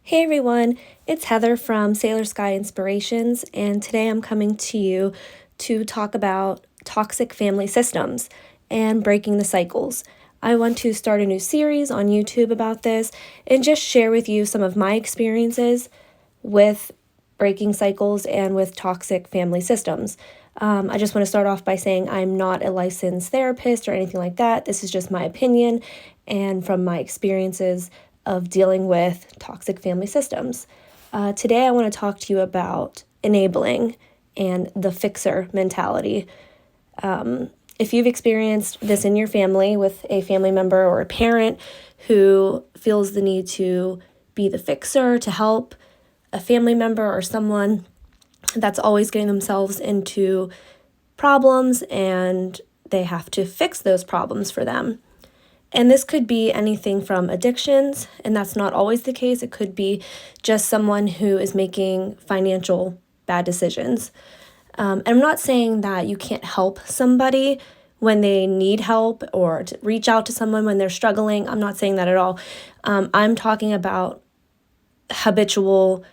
Hey everyone, it's Heather from Sailor Sky Inspirations, and today I'm coming to you to talk about toxic family systems and breaking the cycles. I want to start a new series on YouTube about this and just share with you some of my experiences with breaking cycles and with toxic family systems. I just want to start off by saying I'm not a licensed therapist or anything like that. This is just my opinion and from my experiences of dealing with toxic family systems. Today, I want to talk to you about enabling and the fixer mentality. If you've experienced this in your family with a family member or a parent who feels the need to be the fixer to help a family member or someone that's always getting themselves into problems and they have to fix those problems for them. And this could be anything from addictions, and that's not always the case. It could be just someone who is making financial bad decisions. And I'm not saying that you can't help somebody when they need help or to reach out to someone when they're struggling. I'm not saying that at all. I'm talking about habitual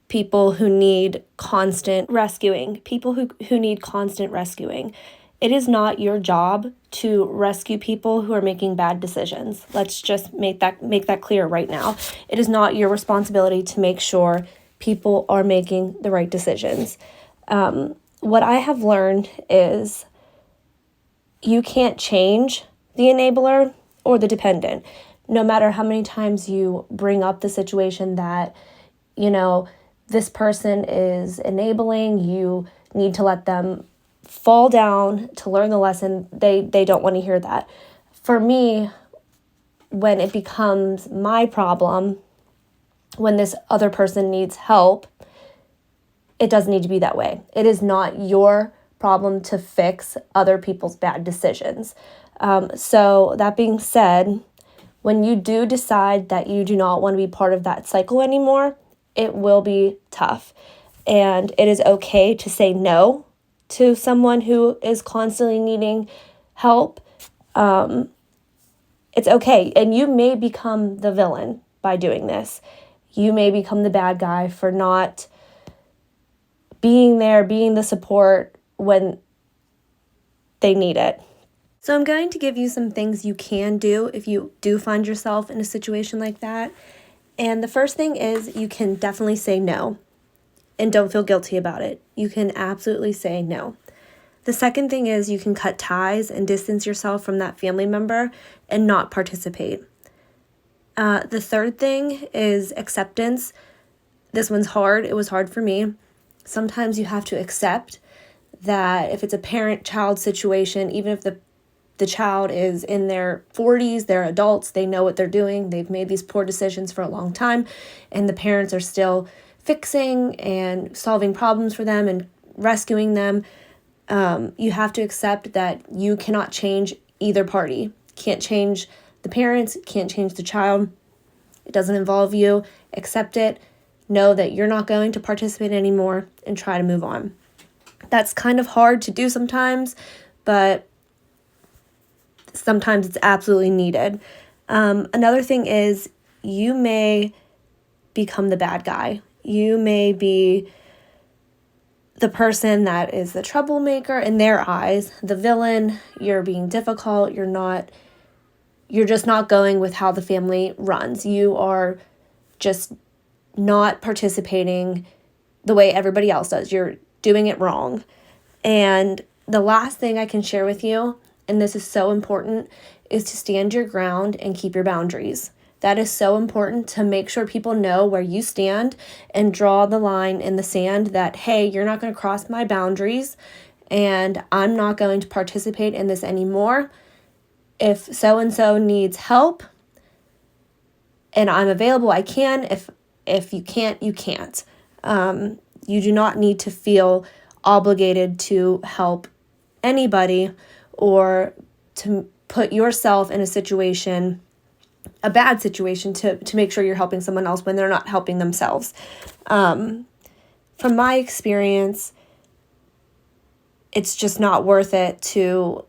people who need constant rescuing, people who need constant rescuing. It is not your job to rescue people who are making bad decisions. Let's just make that clear right now. It is not your responsibility to make sure people are making the right decisions. What I have learned is you can't change the enabler or the dependent. No matter how many times you bring up the situation that, this person is enabling, you need to let them fall down to learn the lesson. They don't want to hear that. For me, when it becomes my problem, when this other person needs help, it doesn't need to be that way. It is not your problem to fix other people's bad decisions. So that being said, when you do decide that you do not want to be part of that cycle anymore, it will be tough. And it is okay to say no to someone who is constantly needing help. It's okay. And you may become the villain by doing this. You may become the bad guy for not being there, being the support when they need it. So I'm going to give you some things you can do if you do find yourself in a situation like that. And the first thing is you can definitely say no and don't feel guilty about it. You can absolutely say no. The second thing is you can cut ties and distance yourself from that family member and not participate. The third thing is acceptance. This one's hard. It was hard for me. Sometimes you have to accept that if it's a parent-child situation, even if the child is in their 40s, they're adults, they know what they're doing, they've made these poor decisions for a long time, and the parents are still fixing and solving problems for them and rescuing them. You have to accept that you cannot change either party. Can't change the parents, can't change the child. It doesn't involve you. Accept it. Know that you're not going to participate anymore and try to move on. That's kind of hard to do sometimes, but sometimes it's absolutely needed. Another thing is you may become the bad guy. You may be the person that is the troublemaker in their eyes, the villain. You're being difficult. You're just not going with how the family runs. You are just not participating the way everybody else does. You're doing it wrong. And the last thing I can share with you, and this is so important, is to stand your ground and keep your boundaries. That is so important to make sure people know where you stand and draw the line in the sand that, hey, you're not going to cross my boundaries and I'm not going to participate in this anymore. If so-and-so needs help and I'm available, I can. If you can't, you can't. You do not need to feel obligated to help anybody or to put yourself in a bad situation to make sure you're helping someone else when they're not helping themselves. From my experience, it's just not worth it to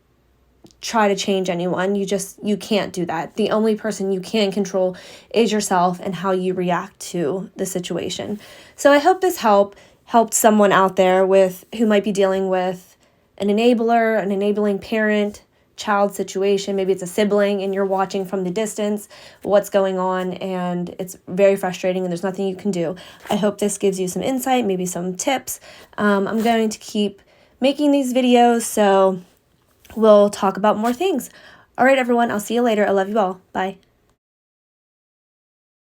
try to change anyone. You can't do that. The only person you can control is yourself and how you react to the situation. So I hope this helped someone out there who might be dealing with an enabler, an enabling parent, child situation. Maybe it's a sibling and you're watching from the distance what's going on, and it's very frustrating and there's nothing you can do. I hope this gives you some insight, maybe some tips. I'm going to keep making these videos, so we'll talk about more things. All right, everyone, I'll see you later. I love you all. Bye.